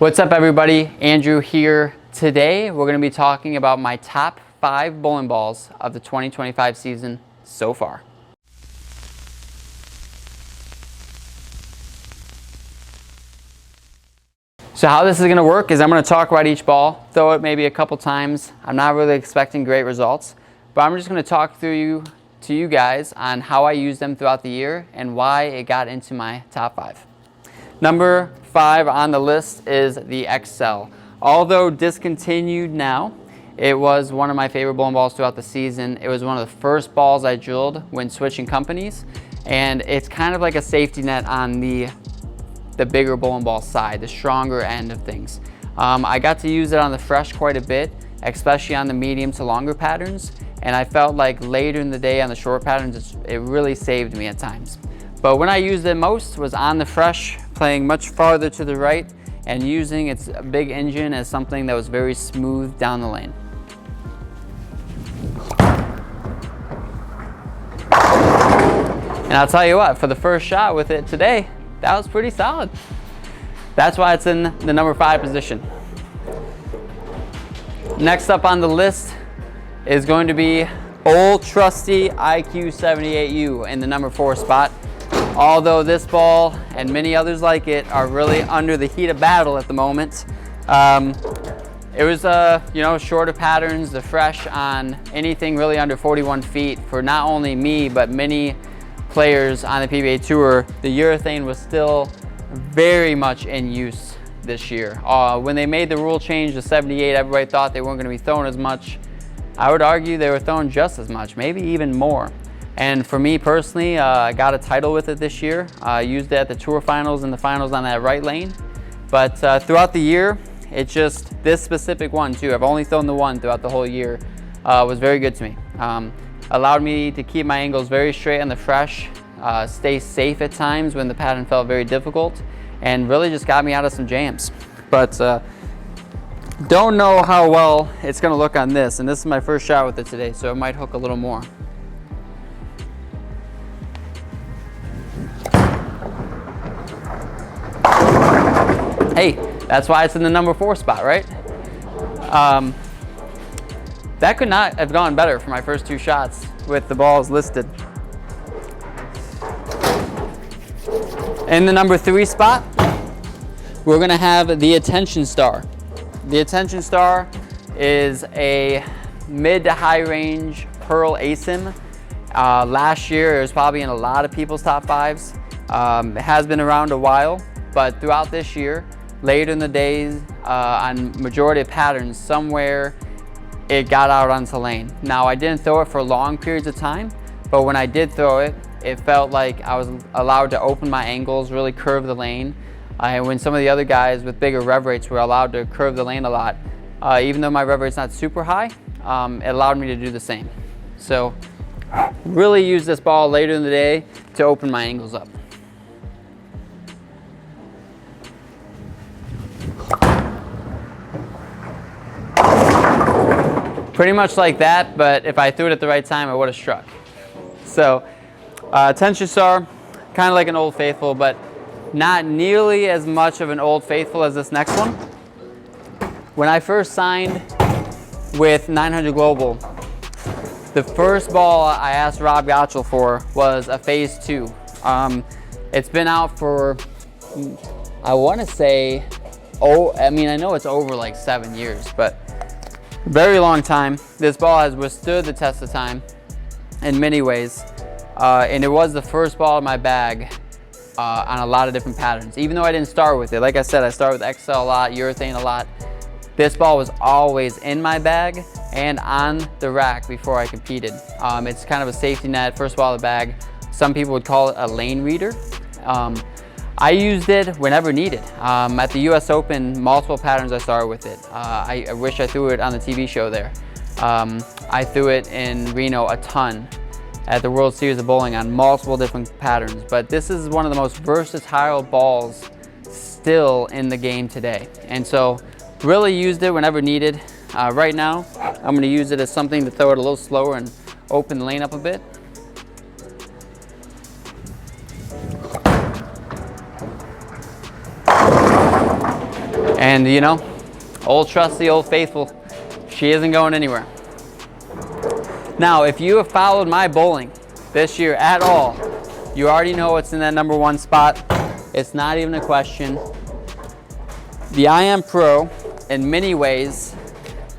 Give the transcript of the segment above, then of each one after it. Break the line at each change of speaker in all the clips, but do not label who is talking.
What's up everybody, Andrew here. Today we're going to be talking about my top 5 bowling balls of the 2025 season so far. So how this is going to work is I'm going to talk about each ball, throw it maybe a couple times. I'm not really expecting great results, but I'm just going to talk to you guys on how I use them throughout the year and why it got into my top 5. Number 5 on the list is the XL. Although discontinued now, it was one of my favorite bowling balls throughout the season. It was one of the first balls I drilled when switching companies, and it's kind of like a safety net on the bigger bowling ball side, the stronger end of things. I got to use it on the fresh quite a bit, especially on the medium to longer patterns, and I felt like later in the day on the short patterns, it really saved me at times. But when I used it most was on the fresh, playing much farther to the right and using its big engine as something that was very smooth down the lane. And I'll tell you what, for the first shot with it today, that was pretty solid. That's why it's in the number 5 position. Next up on the list is going to be old trusty IQ78U in the number 4 spot. Although this ball and many others like it are really under the heat of battle at the moment. It was shorter patterns, the fresh on anything really under 41 feet for not only me but many players on the PBA Tour. The urethane was still very much in use this year. When they made the rule change to 78, everybody thought they weren't going to be thrown as much. I would argue they were thrown just as much, maybe even more. And for me personally, I got a title with it this year. I used it at the Tour Finals and the finals on that right lane. But throughout the year, it's just this specific one too. I've only thrown the one throughout the whole year. Was very good to me. Allowed me to keep my angles very straight on the fresh, stay safe at times when the pattern felt very difficult, and really just got me out of some jams. But don't know how well it's gonna look on this, and this is my first shot with it today, so it might hook a little more. Hey, that's why it's in the number 4 spot, right? That could not have gone better for my first 2 shots with the balls listed. In the number 3 spot, we're gonna have the Attention Star. The Attention Star is a mid to high range Pearl ASIM. Last year, it was probably in a lot of people's top 5s. It has been around a while, but throughout this year, later in the days, on majority of patterns, somewhere it got out onto lane. Now, I didn't throw it for long periods of time, but when I did throw it, it felt like I was allowed to open my angles, really curve the lane. And when some of the other guys with bigger rev rates were allowed to curve the lane a lot, even though my rev rate's not super high, it allowed me to do the same. So, really use this ball later in the day to open my angles up. Pretty much like that, but if I threw it at the right time, I would have struck. So, Attention Star, kind of like an Old Faithful, but not nearly as much of an Old Faithful as this next one. When I first signed with 900 Global, the first ball I asked Rob Gottschall for was a Phase 2. It's been out for, I want to say, I know it's over like 7 years, but very long time. This ball has withstood the test of time in many ways, and it was the first ball in my bag on a lot of different patterns. Even though I didn't start with it, like I said, I started with XL a lot, urethane a lot. This ball was always in my bag and on the rack before I competed. It's kind of a safety net, first ball of the bag. Some people would call it a lane reader. I used it whenever needed. At the US Open, multiple patterns I started with it. I wish I threw it on the TV show there. I threw it in Reno a ton at the World Series of Bowling on multiple different patterns, but this is one of the most versatile balls still in the game today. And so really used it whenever needed. Right now, I'm gonna use it as something to throw it a little slower and open the lane up a bit. And you know, old trusty, old faithful, she isn't going anywhere. Now, if you have followed my bowling this year at all, you already know what's in that number 1 spot. It's not even a question. The IM Pro, in many ways,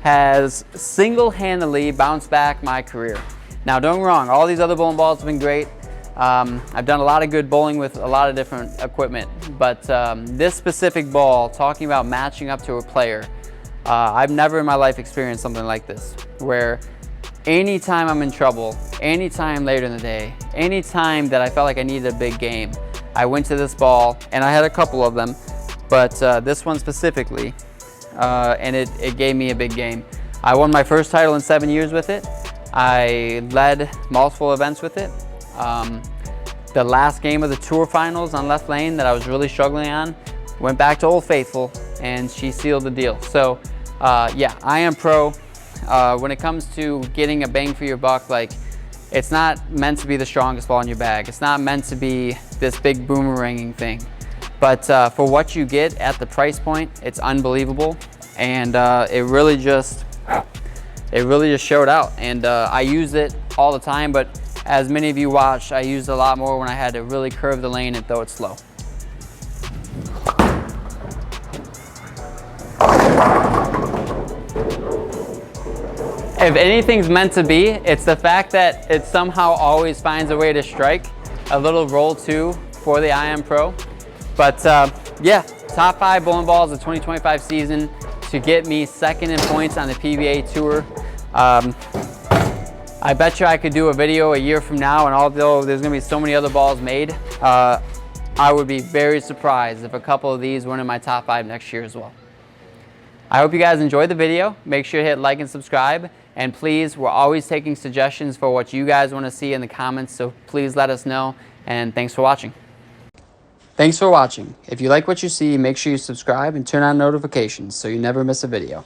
has single-handedly bounced back my career. Now, don't get me wrong, all these other bowling balls have been great. I've done a lot of good bowling with a lot of different equipment, but this specific ball, talking about matching up to a player, I've never in my life experienced something like this, where anytime I'm in trouble, anytime later in the day, anytime that I felt like I needed a big game, I went to this ball, and I had a couple of them, but this one specifically, and it gave me a big game. I won my first title in 7 years with it. I led multiple events with it. The last game of the tour finals on left lane that I was really struggling on, went back to Old Faithful, and she sealed the deal. So yeah, I am pro. When it comes to getting a bang for your buck, like, it's not meant to be the strongest ball in your bag. It's not meant to be this big boomeranging thing. But for what you get at the price point, it's unbelievable. And it really just showed out. And I use it all the time, but as many of you watched, I used it a lot more when I had to really curve the lane and throw it slow. If anything's meant to be, it's the fact that it somehow always finds a way to strike. A little roll 2 for the IM Pro. But yeah, top 5 bowling balls of the 2025 season to get me 2nd in points on the PBA Tour. I bet you I could do a video a year from now, and although there's gonna be so many other balls made, I would be very surprised if a couple of these weren't in my top 5 next year as well. I hope you guys enjoyed the video. Make sure to hit like and subscribe. And please, we're always taking suggestions for what you guys want to see in the comments, so please let us know. And thanks for watching. Thanks for watching. If you like what you see, make sure you subscribe and turn on notifications so you never miss a video.